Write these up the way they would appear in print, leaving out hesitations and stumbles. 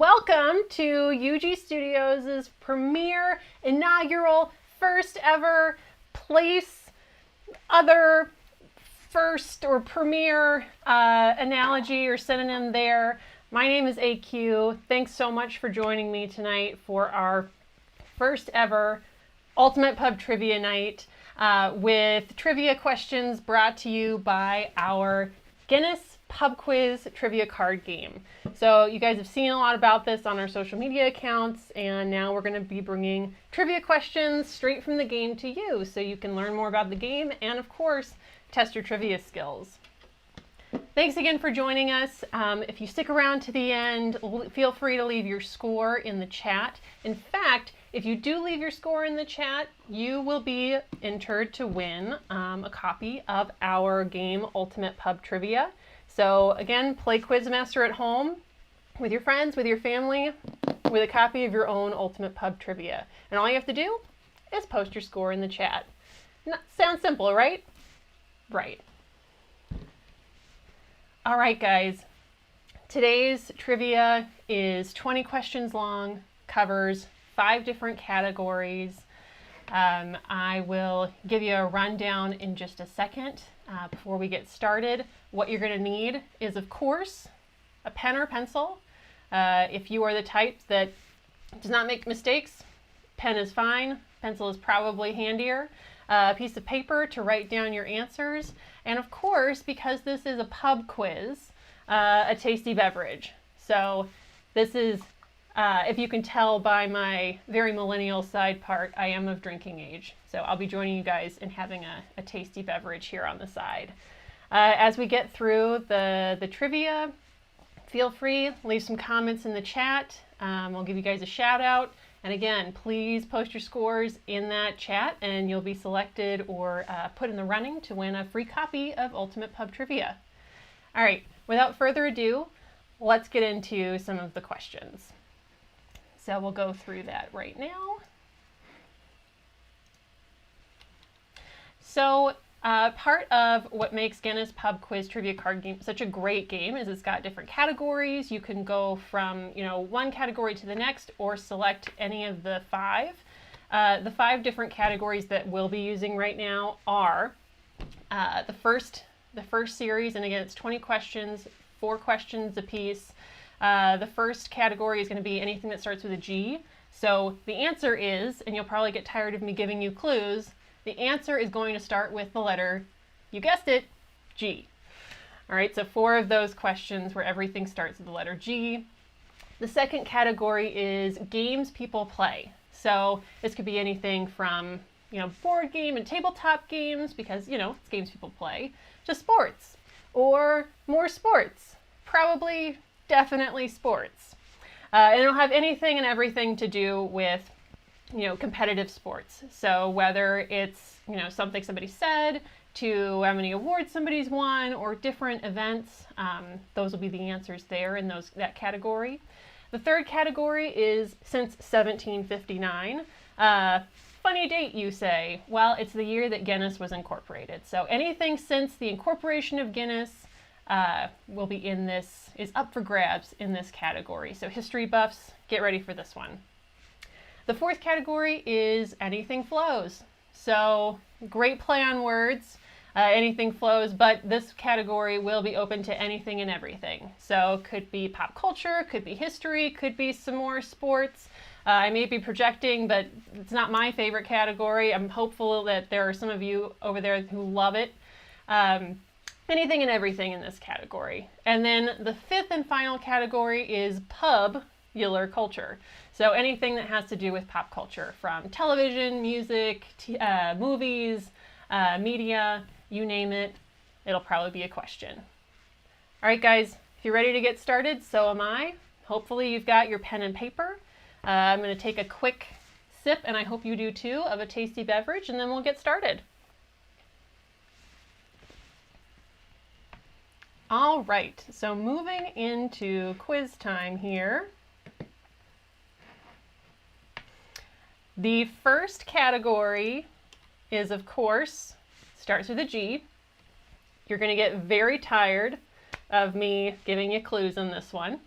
Welcome to UG Studios' premiere, inaugural, first ever place, other, first or premiere analogy or synonym there. My name is AQ. Thanks so much for joining me tonight for our first ever Ultimate Pub Trivia Night with trivia questions brought to you by our Guinness Pub Quiz Trivia Card Game. So you guys have seen a lot about this on our social media accounts, and now we're going to be bringing trivia questions straight from the game to you so you can learn more about the game and, of course, test your trivia skills. Thanks again for joining us. If you stick around to the end, feel free to leave your score in the chat. In fact, if you do leave your score in the chat, you will be entered to win a copy of our game Ultimate Pub Trivia. So again, play Quizmaster at home with your friends, with your family, with a copy of your own Ultimate Pub Trivia. And all you have to do is post your score in the chat. Sounds simple, right? Right. All right, guys. Today's trivia is 20 questions long, covers 5 different categories. I will give you a rundown in just a second before we get started. What you're going to need is, of course, a pen or pencil. If you are the type that does not make mistakes, pen is fine. Pencil is probably handier. A piece of paper to write down your answers. And of course, because this is a pub quiz, a tasty beverage. So this is, if you can tell by my very millennial side part, I am of drinking age. So I'll be joining you guys in having a tasty beverage here on the side. As we get through the trivia, feel free, leave some comments in the chat. I'll give you guys a shout out. And again, please post your scores in that chat and you'll be selected or put in the running to win a free copy of Ultimate Pub Trivia. All right, without further ado, let's get into some of the questions. So we'll go through that right now. So part of what makes Guinness Pub Quiz Trivia Card Game such a great game is it's got different categories. You can go from, one category to the next or select any of the 5. The 5 different categories that we'll be using right now are the first series, and again, it's 20 questions, 4 questions apiece. The first category is going to be anything that starts with a G. So the answer is, and you'll probably get tired of me giving you clues, the answer is going to start with the letter, you guessed it, G. All right, so 4 of those questions where everything starts with the letter G. The second category is games people play. So this could be anything from, board game and tabletop games, because, it's games people play, to sports, or more sports, probably, definitely sports. And it'll have anything and everything to do with competitive sports. So whether it's, something somebody said, to how many awards somebody's won, or different events, those will be the answers there in that category. The third category is since 1759. Funny date, you say? Well, it's the year that Guinness was incorporated. So anything since the incorporation of Guinness will be is up for grabs in this category. So history buffs, get ready for this one. The fourth category is anything flows. So great play on words, anything flows, but this category will be open to anything and everything. So could be pop culture, could be history, could be some more sports. I may be projecting, but it's not my favorite category. I'm hopeful that there are some of you over there who love it. Anything and everything in this category. And then the 5th and final category is PUBULAR culture. So anything that has to do with pop culture, from television, music, movies, media, you name it, it'll probably be a question. All right, guys, if you're ready to get started, so am I. Hopefully you've got your pen and paper. I'm going to take a quick sip, and I hope you do too, of a tasty beverage, and then we'll get started. All right, so moving into quiz time here. The first category is, of course, starts with a G. You're going to get very tired of me giving you clues on this one.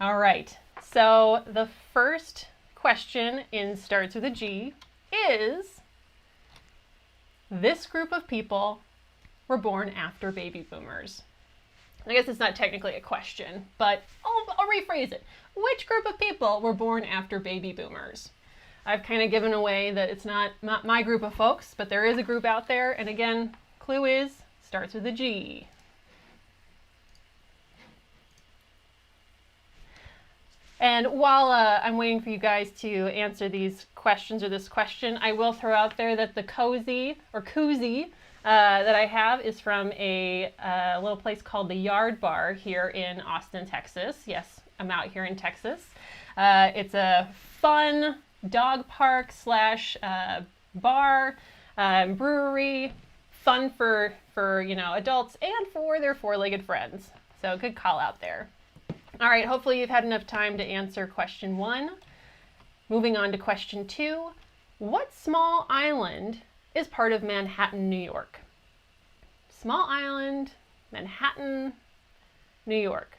All right, so the first question in Starts with a G is, this group of people were born after baby boomers. I guess it's not technically a question, but I'll rephrase it. Which group of people were born after baby boomers? I've kind of given away that it's not my group of folks, but there is a group out there. And again, clue is, starts with a G. And while I'm waiting for you guys to answer these questions or this question, I will throw out there that the koozie that I have is from a little place called the Yard Bar here in Austin, Texas. Yes, I'm out here in Texas. It's a fun dog park slash bar, brewery, fun for adults and for their four-legged friends. So good call out there. All right, hopefully you've had enough time to answer question 1. Moving on to question 2. What small island is part of Manhattan, New York? Small island, Manhattan, New York.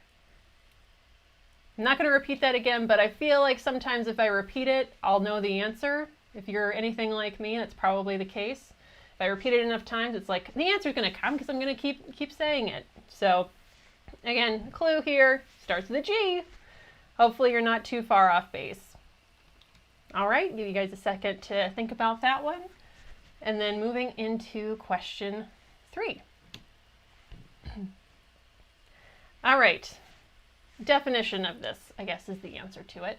I'm not going to repeat that again, but I feel like sometimes if I repeat it, I'll know the answer. If you're anything like me, that's probably the case. If I repeat it enough times, it's like the answer's going to come because I'm going to keep saying it. So again, clue here, starts with a G. Hopefully you're not too far off base. All right, give you guys a second to think about that one. And then moving into question 3. All right, definition of this, I guess, is the answer to it.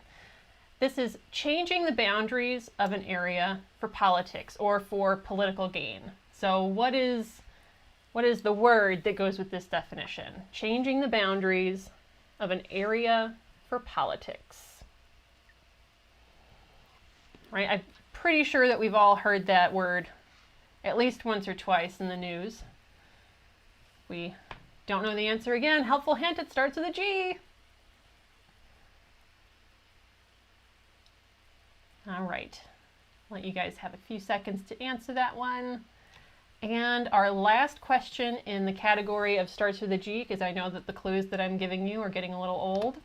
This is changing the boundaries of an area for politics or for political gain. So what is the word that goes with this definition? Changing the boundaries of an area for politics. Right? I'm pretty sure that we've all heard that word at least once or twice in the news. We don't know the answer again. Helpful hint, it starts with a G. All right. Let you guys have a few seconds to answer that one. And our last question in the category of starts with a G, because I know that the clues that I'm giving you are getting a little old.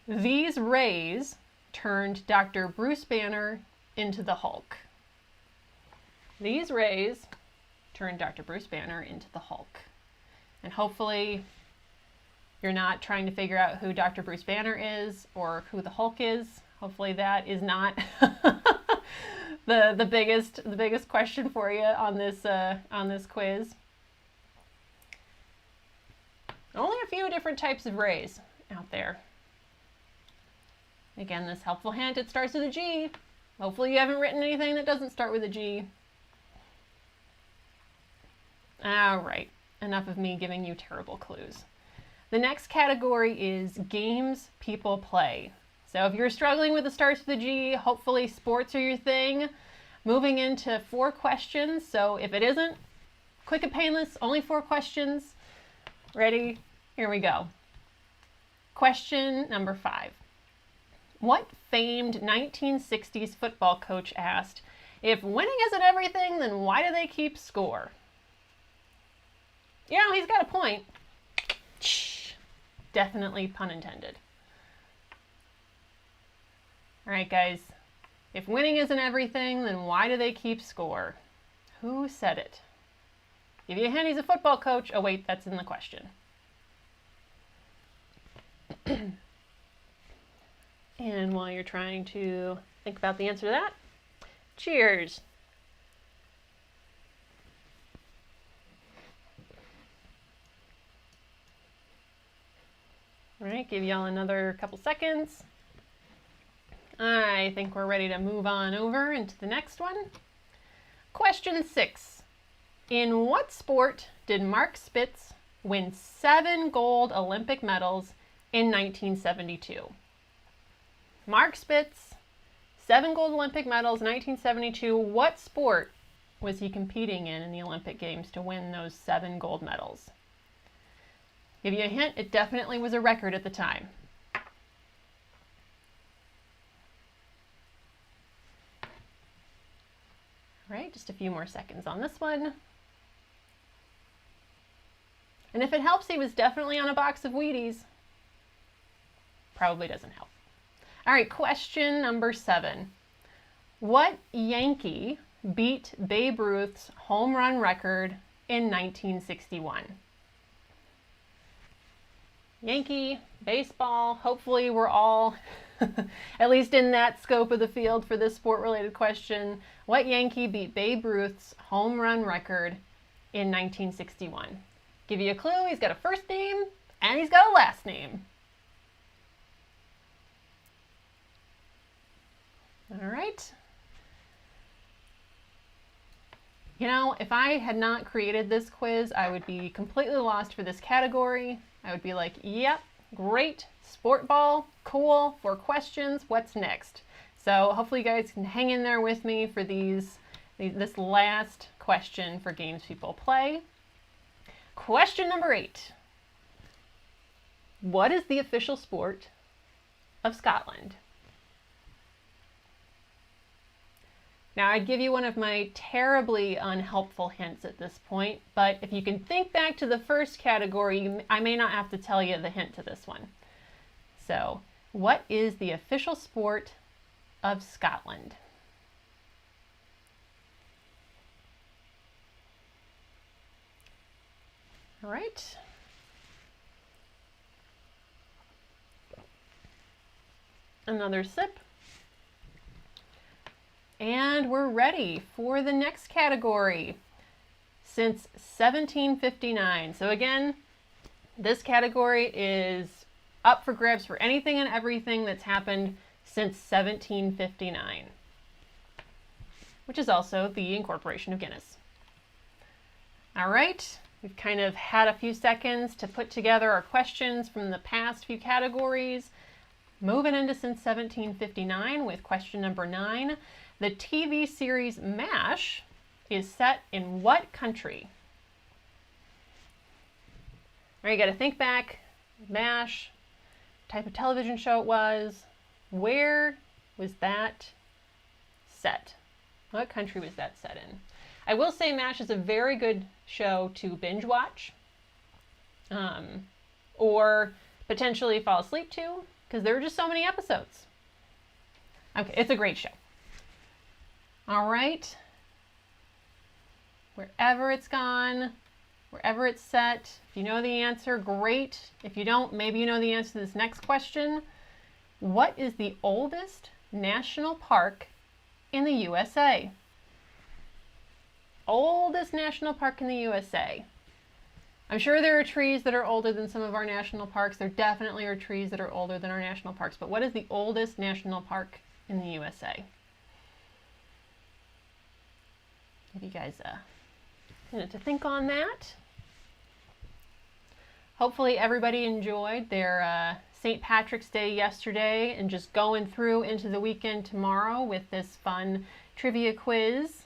These rays turned Dr. Bruce Banner into the Hulk. These rays turned Dr. Bruce Banner into the Hulk. And hopefully you're not trying to figure out who Dr. Bruce Banner is or who the Hulk is. Hopefully that is not the biggest question for you on this quiz. Only a few different types of rays out there. Again, this helpful hint, it starts with a G. Hopefully you haven't written anything that doesn't start with a G. All right, enough of me giving you terrible clues. The next category is games people play. So if you're struggling with the starts with a G, hopefully sports are your thing. Moving into 4 questions. So if it isn't, quick and painless, only 4 questions. Ready? Here we go. Question number 5. What famed 1960s football coach asked, "If winning isn't everything, then why do they keep score?" You know, he's got a point. Definitely pun intended. All right, guys. If winning isn't everything, then why do they keep score? Who said it? Give you a hint, he's a football coach. Oh, wait, that's in the question. And while you're trying to think about the answer to that, cheers. All right, give y'all another couple seconds. I think we're ready to move on over into the next one. Question 6. In what sport did Mark Spitz win 7 gold Olympic medals in 1972? Mark Spitz, 7 gold Olympic medals in 1972. What sport was he competing in the Olympic Games to win those 7 gold medals? Give you a hint, it definitely was a record at the time. All right, just a few more seconds on this one. And if it helps, he was definitely on a box of Wheaties. probably doesn't help. All right, question number 7. What Yankee beat Babe Ruth's home run record in 1961? Yankee, baseball, hopefully we're all at least in that scope of the field for this sport-related question. What Yankee beat Babe Ruth's home run record in 1961? Give you a clue, he's got a first name and he's got a last name. All right. You know, if I had not created this quiz, I would be completely lost for this category. I would be like, yep, great, sport ball, cool, 4 questions, what's next? So hopefully you guys can hang in there with me for this last question for games people play. Question number 8. What is the official sport of Scotland? Now, I'd give you one of my terribly unhelpful hints at this point, but if you can think back to the first category, I may not have to tell you the hint to this one. So, what is the official sport of Scotland? All right. Another sip. And we're ready for the next category. Since 1759. So again, this category is up for grabs for anything and everything that's happened since 1759, which is also the incorporation of Guinness. All right, we've kind of had a few seconds to put together our questions from the past few categories. Moving into since 1759 with question number 9. The TV series MASH is set in what country? All right, you got to think back. MASH, type of television show it was. Where was that set? What country was that set in? I will say MASH is a very good show to binge watch, or potentially fall asleep to, because there are just so many episodes. Okay, it's a great show. All right. Wherever it's gone, wherever it's set, if you know the answer, great. If you don't, maybe you know the answer to this next question. What is the oldest national park in the USA? Oldest national park in the USA. I'm sure there are trees that are older than some of our national parks. There definitely are trees that are older than our national parks. But what is the oldest national park in the USA? Give you guys a minute to think on that. Hopefully everybody enjoyed their St. Patrick's Day yesterday and just going through into the weekend tomorrow with this fun trivia quiz.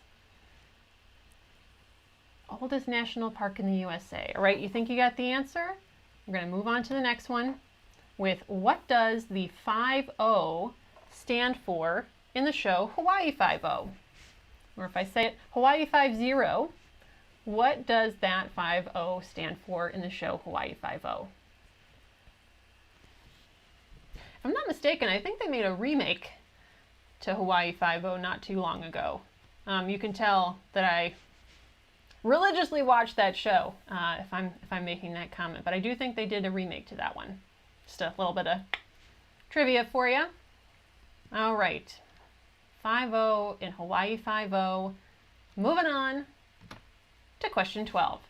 Oldest national park in the USA. All right, you think you got the answer? We're going to move on to the next one with what does the 5-0 stand for in the show Hawaii 5-0? Or if I say it Hawaii 5-0, what does that 5-0 stand for in the show Hawaii 5-0? If I'm not mistaken, I think they made a remake to Hawaii 5-0 not too long ago. You can tell that I religiously watch that show if I'm making that comment, but I do think they did a remake to that one. Just a little bit of trivia for you. All right, 5-0 in Hawaii 5-0. Moving on to question 12.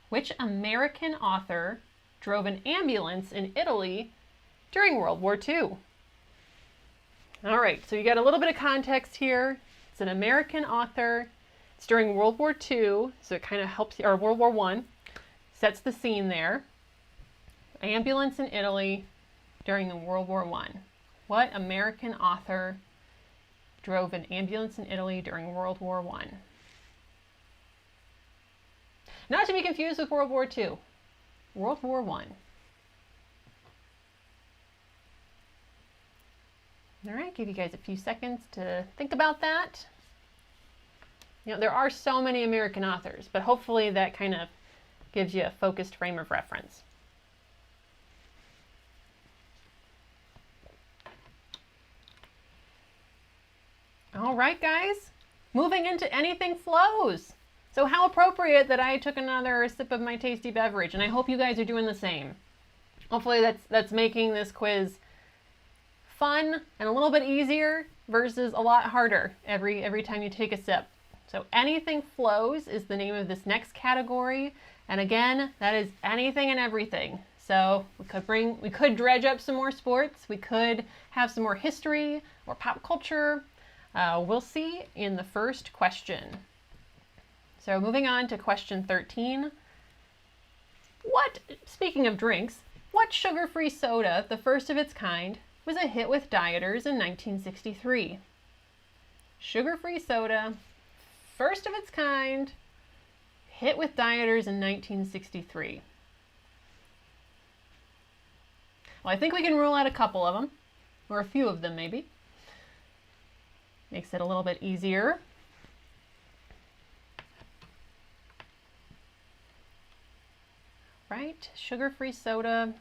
Which American author drove an ambulance in Italy during World War II? All right, so you got a little bit of context here. It's an American author. It's during World War II, so it kind of helps, or World War I, sets the scene there. Ambulance in Italy during the World War I. What American author drove an ambulance in Italy during World War I? Not to be confused with World War II. World War I. All right, give you guys a few seconds to think about that. You know, there are so many American authors, but hopefully that kind of gives you a focused frame of reference. All right, guys, moving into anything flows. So how appropriate that I took another sip of my tasty beverage, and I hope you guys are doing the same. Hopefully that's making this quiz fun and a little bit easier versus a lot harder every time you take a sip. So anything flows is the name of this next category, and again, that is anything and everything. So we could dredge up some more sports, we could have some more history or pop culture. We'll see in the first question. So moving on to question 13. Speaking of drinks, what sugar-free soda, the first of its kind, was a hit with dieters in 1963? Sugar-free soda, first of its kind, hit with dieters in 1963. Well, I think we can rule out a couple of them, or a few of them maybe. Makes it a little bit easier. Right, sugar-free soda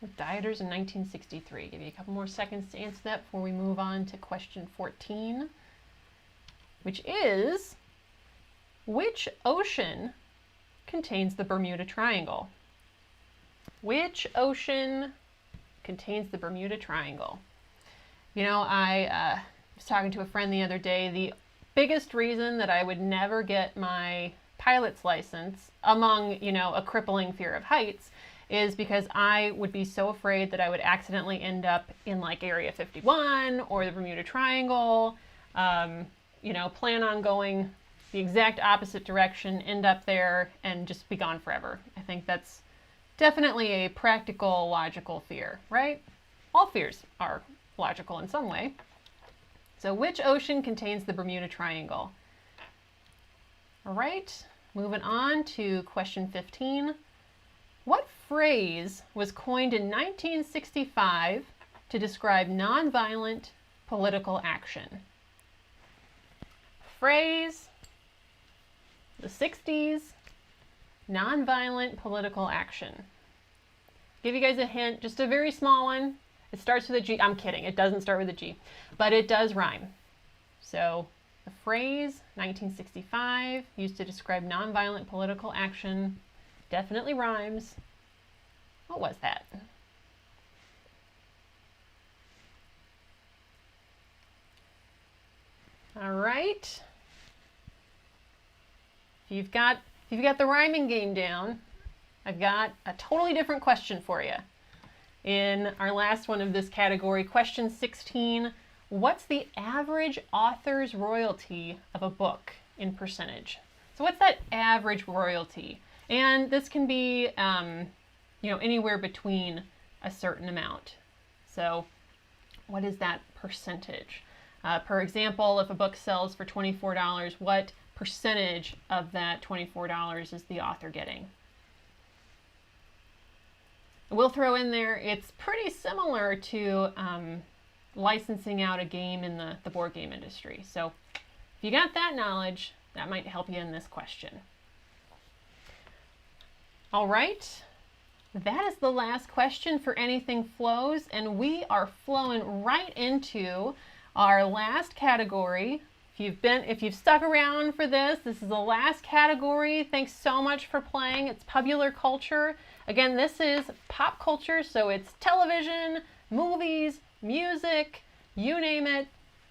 with dieters in 1963. Give you a couple more seconds to answer that before we move on to question 14, which is, which ocean contains the Bermuda Triangle? Which ocean contains the Bermuda Triangle? You know, I was talking to a friend the other day. The biggest reason that I would never get my pilot's license, among, you know, a crippling fear of heights, is because I would be so afraid that I would accidentally end up in like Area 51 or the Bermuda Triangle, you know, plan on going the exact opposite direction, end up there, and just be gone forever. I think that's definitely a practical, logical fear, right? All fears are logical in some way. So which ocean contains the Bermuda Triangle? All right, moving on to question 15. What phrase was coined in 1965 to describe nonviolent political action? Phrase, the 60s, nonviolent political action. Give you guys a hint, just a very small one. It starts with a G. I'm kidding, it doesn't start with a G, but it does rhyme. So the phrase, 1965, used to describe nonviolent political action, definitely rhymes. What was that? All right. If you've got the rhyming game down, I've got a totally different question for you. In our last one of this category, question 16, what's the average author's royalty of a book in percentage? So what's that average royalty? And this can be, you know, anywhere between a certain amount. So what is that percentage? Per example, if a book sells for $24, what percentage of that $24 is the author getting? We'll throw in there, it's pretty similar to licensing out a game in the board game industry. So if you got that knowledge, that might help you in this question. All right, that is the last question for Anything Flows, and we are flowing right into our last category. If you've stuck around for this is the last category. Thanks so much for playing. It's Pubular Culture. Again, this is pop culture, so it's television, movies, music, you name it,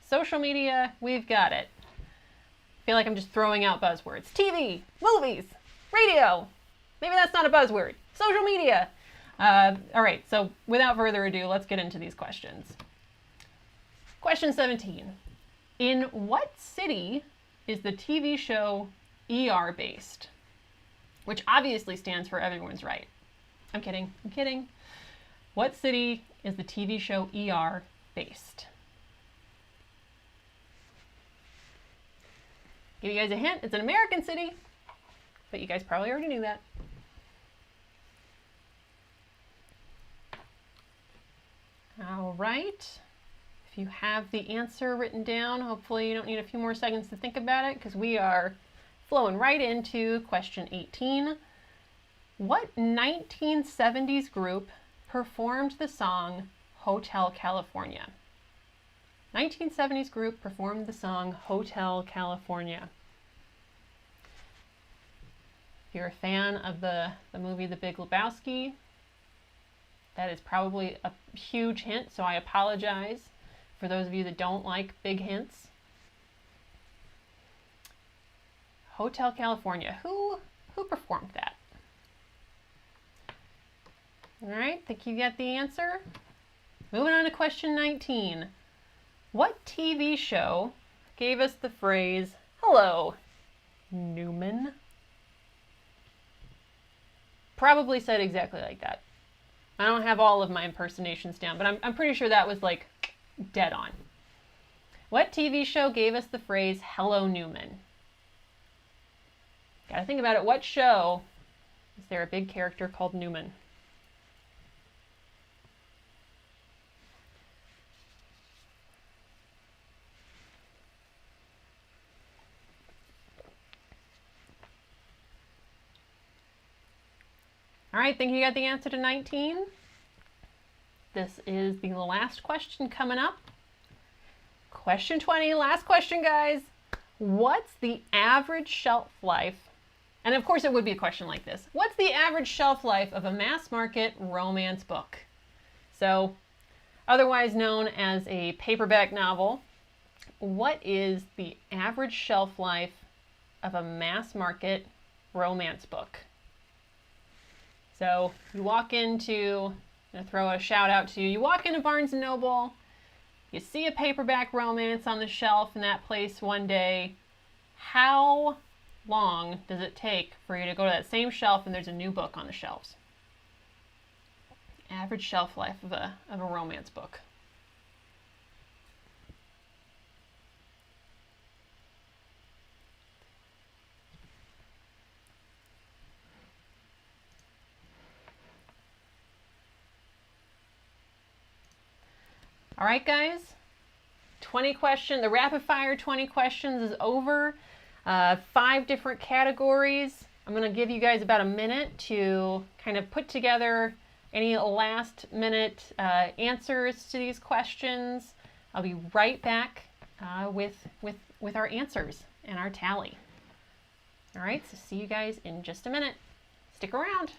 social media, we've got it. I feel like I'm just throwing out buzzwords. TV, movies, radio. Maybe that's not a buzzword. Social media. All right, so without further ado, let's get into these questions. Question 17. In what city is the TV show ER based? Which obviously stands for Everyone's Right. I'm kidding. What city is the TV show ER based? Give you guys a hint, it's an American city, but you guys probably already knew that. All right. If you have the answer written down, hopefully you don't need a few more seconds to think about it, because we are flowing right into question 18. What 1970s group performed the song Hotel California? 1970s group performed the song Hotel California. If you're a fan of the movie The Big Lebowski, that is probably a huge hint, so I apologize for those of you that don't like big hints. Hotel California. Who performed that? All right, think you got the answer? Moving on to question 19. What TV show gave us the phrase, "Hello, Newman"? Probably said exactly like that. I don't have all of my impersonations down, but I'm pretty sure that was like dead on. What TV show gave us the phrase, "Hello, Newman"? Gotta think about it. What show is there a big character called Newman? All right, think you got the answer to 19? This is the last question coming up. Question 20, last question, guys. What's the average shelf life? And of course it would be a question like this. What's the average shelf life of a mass market romance book? So, otherwise known as a paperback novel, what is the average shelf life of a mass market romance book? So you walk into, I'm going to throw a shout out to you, you walk into Barnes & Noble, you see a paperback romance on the shelf in that place one day. How long does it take for you to go to that same shelf and there's a new book on the shelves? Average shelf life of a romance book. All right, guys, 20 questions, the rapid fire 20 questions is over. 5 different categories. I'm going to give you guys about a minute to kind of put together any last minute answers to these questions. I'll be right back with our answers and our tally. All right, so see you guys in just a minute. Stick around.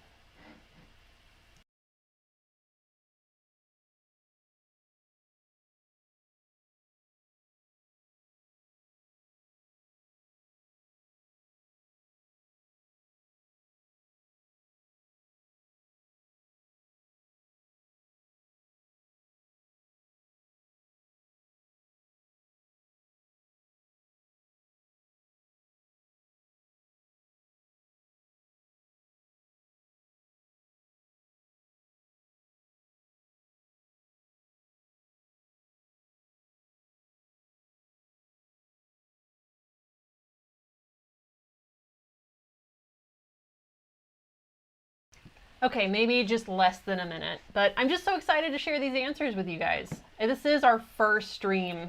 Okay, maybe just less than a minute, but I'm just so excited to share these answers with you guys. And this is our first stream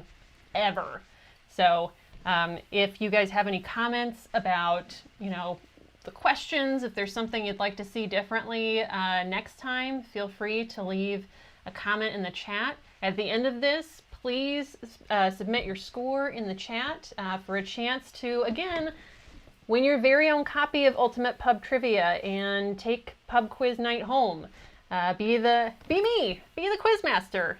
ever. So if you guys have any comments about, the questions, if there's something you'd like to see differently next time, feel free to leave a comment in the chat. At the end of this, please submit your score in the chat for a chance to, again, win your very own copy of Ultimate Pub Trivia and take pub quiz night home. Be me, be the Quizmaster.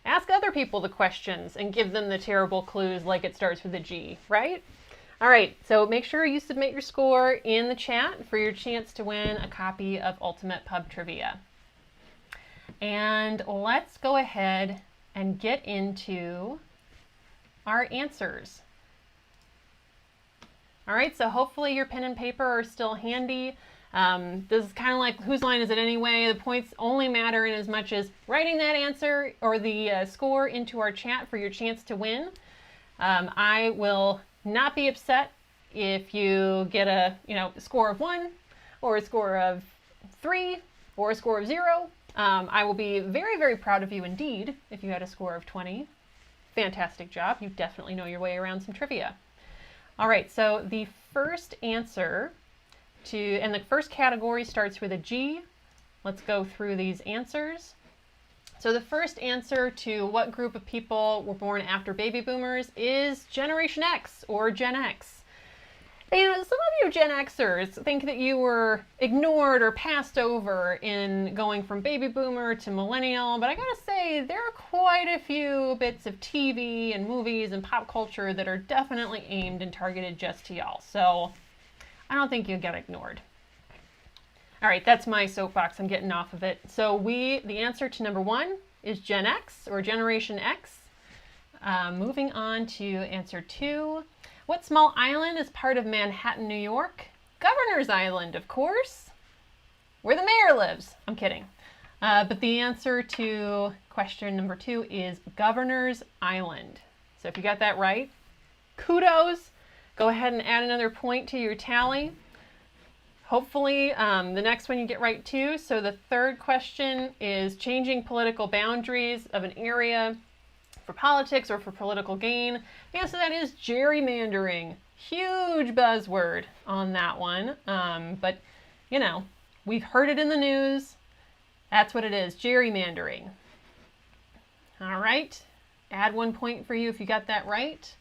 Ask other people the questions and give them the terrible clues like it starts with a G, right? All right, so make sure you submit your score in the chat for your chance to win a copy of Ultimate Pub Trivia. And let's go ahead and get into our answers. All right, so hopefully your pen and paper are still handy. This is kind of like whose line is it anyway? The points only matter in as much as writing that answer or the score into our chat for your chance to win. I will not be upset if you get a score of 1 or a score of 3 or a score of 0. I will be very, very proud of you indeed if you had a score of 20. Fantastic job. You definitely know your way around some trivia. All right, so the first answer and the first category starts with a G. Let's go through these answers. So the first answer to what group of people were born after baby boomers is Generation X or Gen X. You know, some of you Gen Xers think that you were ignored or passed over in going from baby boomer to millennial, but I gotta say, there are quite a few bits of TV and movies and pop culture that are definitely aimed and targeted just to y'all. So I don't think you'll get ignored. All right, that's my soapbox. I'm getting off of it. So the answer to number 1 is Gen X or Generation X. Moving on to answer 2. What small island is part of Manhattan, New York? Governor's Island, of course, where the mayor lives. I'm kidding. But the answer to question number 2 is Governor's Island. So if you got that right, kudos. Go ahead and add another point to your tally. Hopefully the next one you get right too. So the third question is changing political boundaries of an area for politics or for political gain. The answer to that is gerrymandering. Huge buzzword on that one. But, you know, we've heard it in the news. That's what it is, gerrymandering. All right, add 1 point for you if you got that right.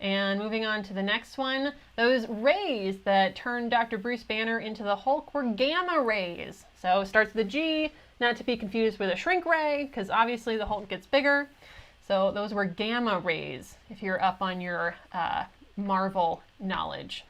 And moving on to the next one, those rays that turned Dr. Bruce Banner into the Hulk were gamma rays. So it starts with a G, not to be confused with a shrink ray, because obviously the Hulk gets bigger. So those were gamma rays, if you're up on your Marvel knowledge.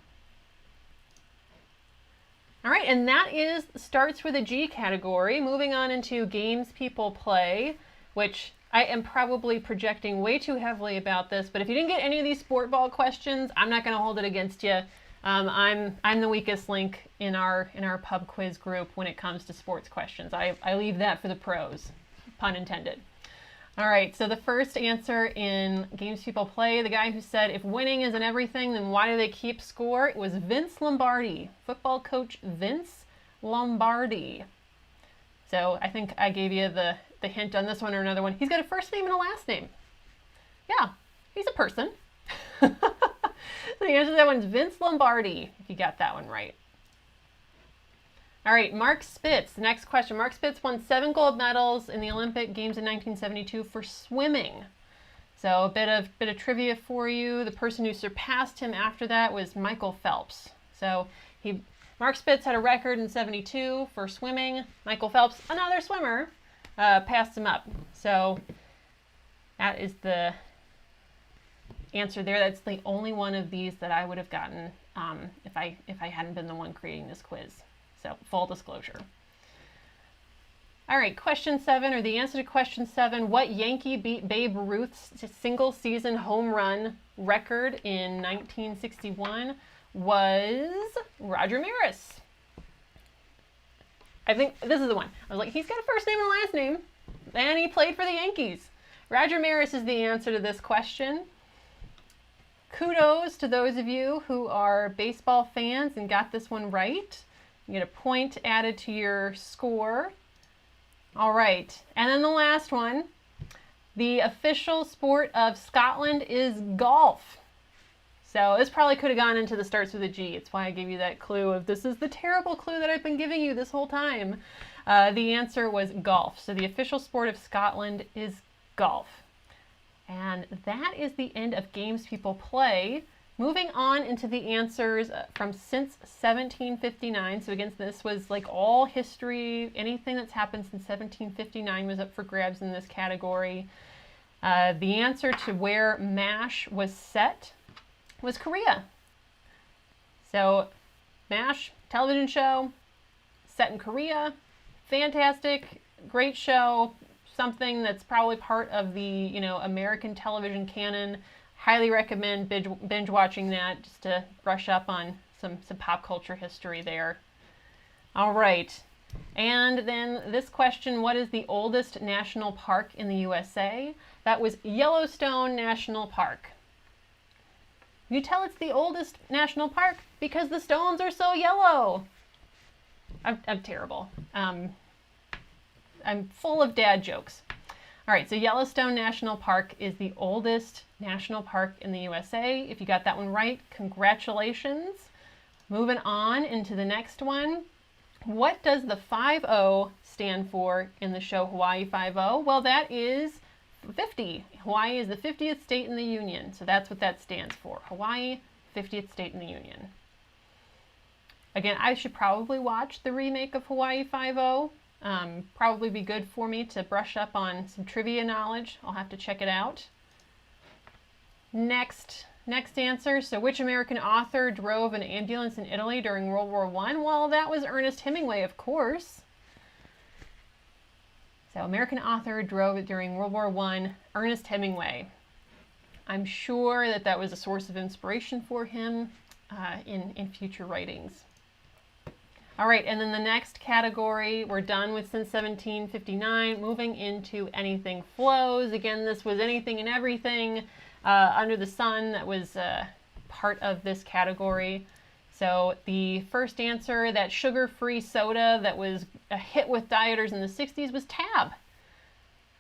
All right, and that is starts with a G category. Moving on into games people play, which I am probably projecting way too heavily about this, but if you didn't get any of these sport ball questions, I'm not going to hold it against you. I'm the weakest link in our pub quiz group when it comes to sports questions. I leave that for the pros, pun intended. All right, so the first answer in games people play, the guy who said, if winning isn't everything, then why do they keep score? It was Vince Lombardi, football coach Vince Lombardi. So I think I gave you the hint on this one or another one. He's got a first name and a last name. Yeah, he's a person. So the answer to that one is Vince Lombardi, if you got that one right. All right, Mark Spitz, the next question. Mark Spitz won 7 gold medals in the Olympic Games in 1972 for swimming. So a bit of trivia for you. The person who surpassed him after that was Michael Phelps. So Mark Spitz had a record in 72 for swimming. Michael Phelps, another swimmer, passed him up. So that is the answer there. That's the only one of these that I would have gotten if I hadn't been the one creating this quiz. So full disclosure. All right, question 7, or the answer to question 7, what Yankee beat Babe Ruth's single season home run record in 1961? Was Roger Maris. I think this is the one. I was like, he's got a first name and a last name, and he played for the Yankees. Roger Maris is the answer to this question. Kudos to those of you who are baseball fans and got this one right. You get a point added to your score. All right, and then the last one. The official sport of Scotland is golf. So this probably could have gone into the starts with a G. It's why I gave you that clue of this is the terrible clue that I've been giving you this whole time. The answer was golf. So the official sport of Scotland is golf. And that is the end of games people play. Moving on into the answers from since 1759. So again, this was like all history. Anything that's happened since 1759 was up for grabs in this category. The answer to where MASH was set was Korea. So MASH, television show, set in Korea. Fantastic, great show. Something that's probably part of the American television canon. Highly recommend binge watching that just to brush up on some pop culture history there. All right, and then this question, what is the oldest national park in the USA? That was Yellowstone National Park. You tell it's the oldest national park because the stones are so yellow. I'm terrible. I'm full of dad jokes. All right, so Yellowstone National Park is the oldest national park in the USA. If you got that one right, congratulations. Moving on into the next one. What does the 5-0 stand for in the show Hawaii 5-0? Well, that is 50. Hawaii is the 50th state in the Union, so that's what that stands for. Hawaii, 50th state in the Union. Again, I should probably watch the remake of Hawaii 5-0. Probably be good for me to brush up on some trivia knowledge. I'll have to check it out. Next answer. So which American author drove an ambulance in Italy during World War I? Well, that was Ernest Hemingway, of course. So American author drove it during World War I, Ernest Hemingway. I'm sure that that was a source of inspiration for him in future writings. All right, and then the next category, we're done with since 1759, moving into anything flows. Again, this was anything and everything under the sun that was part of this category. So the first answer, that sugar-free soda that was a hit with dieters in the 60s, was Tab.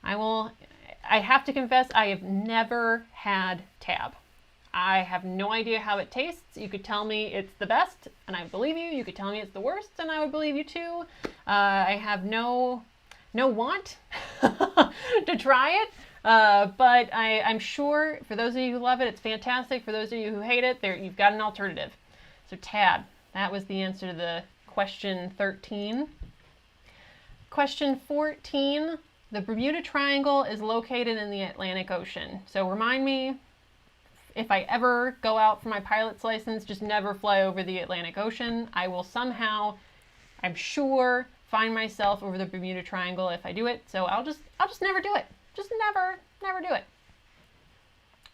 I have to confess, I have never had Tab. I have no idea how it tastes. You could tell me it's the best, and I believe you. You could tell me it's the worst, and I would believe you too. I have no want to try it, but I'm sure for those of you who love it, it's fantastic. For those of you who hate it, you've got an alternative. So Tab, that was the answer to the question 13. Question 14, the Bermuda Triangle is located in the Atlantic Ocean. So remind me, if I ever go out for my pilot's license, just never fly over the Atlantic Ocean. I will somehow, I'm sure, find myself over the Bermuda Triangle if I do it. So I'll just never do it. Just never do it.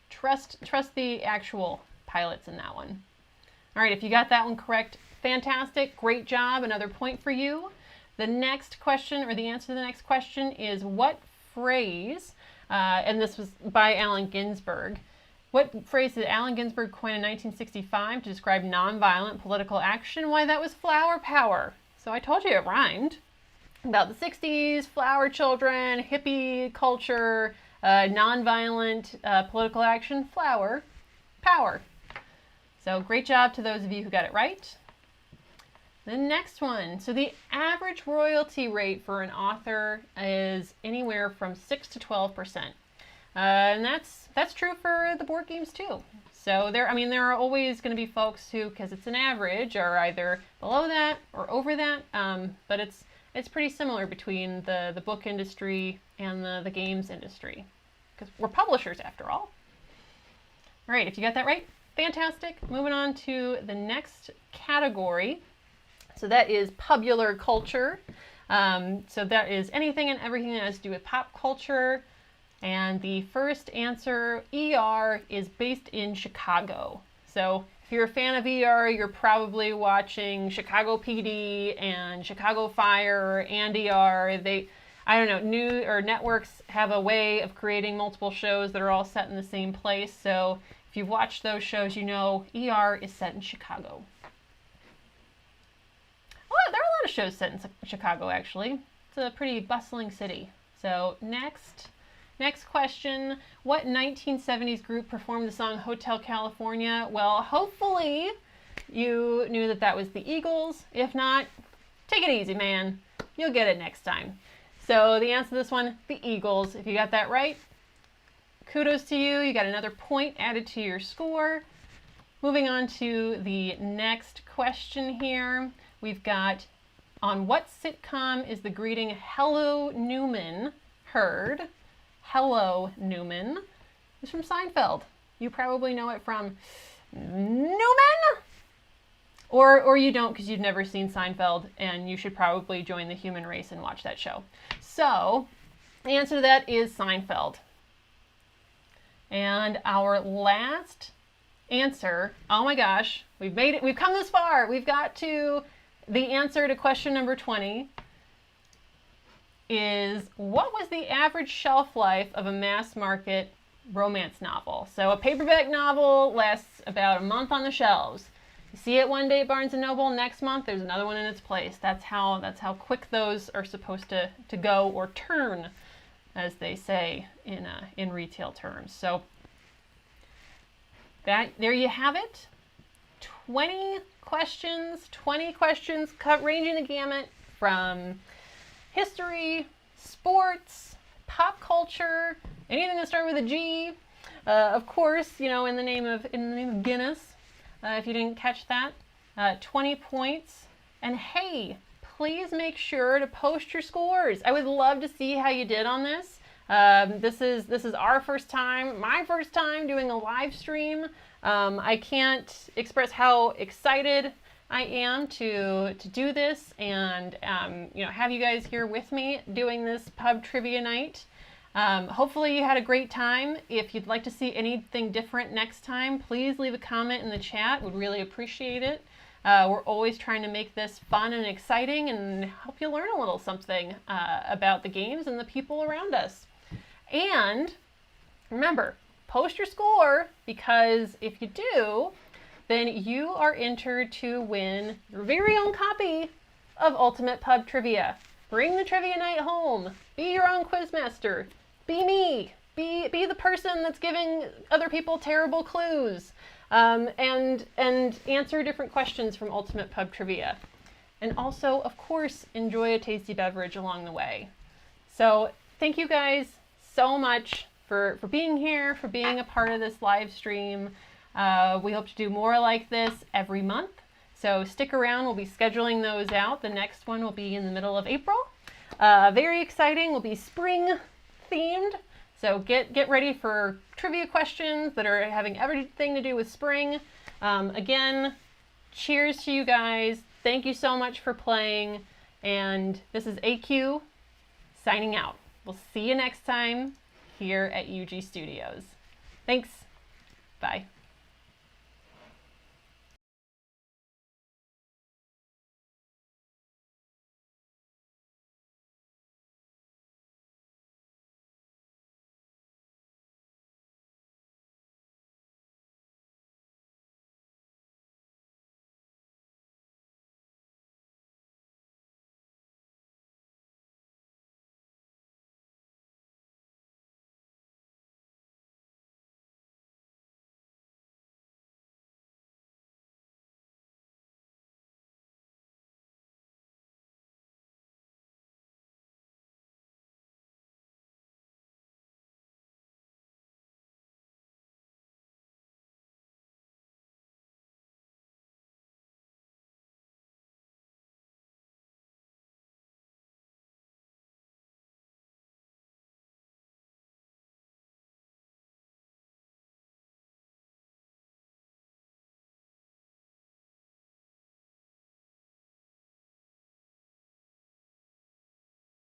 Trust the actual pilots in that one. All right, if you got that one correct, fantastic, great job, another point for you. The next question, or the answer to the next question, is what phrase, and this was by Allen Ginsberg, what phrase did Allen Ginsberg coin in 1965 to describe nonviolent political action? Why, that was flower power. So I told you it rhymed. About the 60s, flower children, hippie culture, nonviolent political action, flower power. So great job to those of you who got it right. The next one. So the average royalty rate for an author is anywhere from 6 to 12%. And that's true for the board games too. So there are always going to be folks who, because it's an average, are either below that or over that. But it's pretty similar between the book industry and the games industry, because we're publishers after all. All right, if you got that right, fantastic. Moving on to the next category. So that is PUBULAR culture. So that is anything and everything that has to do with pop culture. And the first answer, ER, is based in Chicago. So if you're a fan of ER, you're probably watching Chicago PD and Chicago Fire and ER. Networks have a way of creating multiple shows that are all set in the same place. So if you've watched those shows, you know ER is set in Chicago. Well, there are a lot of shows set in Chicago, actually. It's a pretty bustling city. So next question, what 1970s group performed the song Hotel California? Well, hopefully you knew that was the Eagles. If not, take it easy, man. You'll get it next time. So the answer to this one, the Eagles. If you got that right, kudos to you. You got another point added to your score. Moving on to the next question here. We've got, on what sitcom is the greeting "Hello, Newman" heard? Hello, Newman. It's from Seinfeld. You probably know it from Newman? Or you don't, because you've never seen Seinfeld, and you should probably join the human race and watch that show. So the answer to that is Seinfeld. And our last answer, oh my gosh, we've made it, we've come this far. We've got to the answer to question number 20 is, what was the average shelf life of a mass market romance novel? So a paperback novel lasts about a month on the shelves. You see it one day at Barnes & Noble, next month there's another one in its place. That's how quick those are supposed to go, or turn, as they say in retail terms. So there you have it. 20 questions, ranging the gamut from history, sports, pop culture, anything that starts with a G. Of course, you know, in the name of Guinness. If you didn't catch that, 20 points. And hey, please make sure to post your scores. I would love to see how you did on this. This is our first time, my first time doing a live stream. I can't express how excited I am to do this and you know, have you guys here with me doing this pub trivia night. Hopefully you had a great time. If you'd like to see anything different next time, please leave a comment in the chat. Would really appreciate it. We're always trying to make this fun and exciting and help you learn a little something about the games and the people around us. And remember, post your score, because if you do, then you are entered to win your very own copy of Ultimate Pub Trivia. Bring the trivia night home. Be your own Quizmaster. Be me. Be the person that's giving other people terrible clues. And answer different questions from Ultimate Pub Trivia. And also, of course, enjoy a tasty beverage along the way. So thank you guys so much for being here, for being a part of this live stream. We hope to do more like this every month. So stick around, we'll be scheduling those out. The next one will be in the middle of April. Very exciting, will be spring themed. So get ready for trivia questions that are having everything to do with spring. Again, cheers to you guys. Thank you so much for playing. And this is AQ signing out. We'll see you next time here at UG Studios. Thanks. Bye.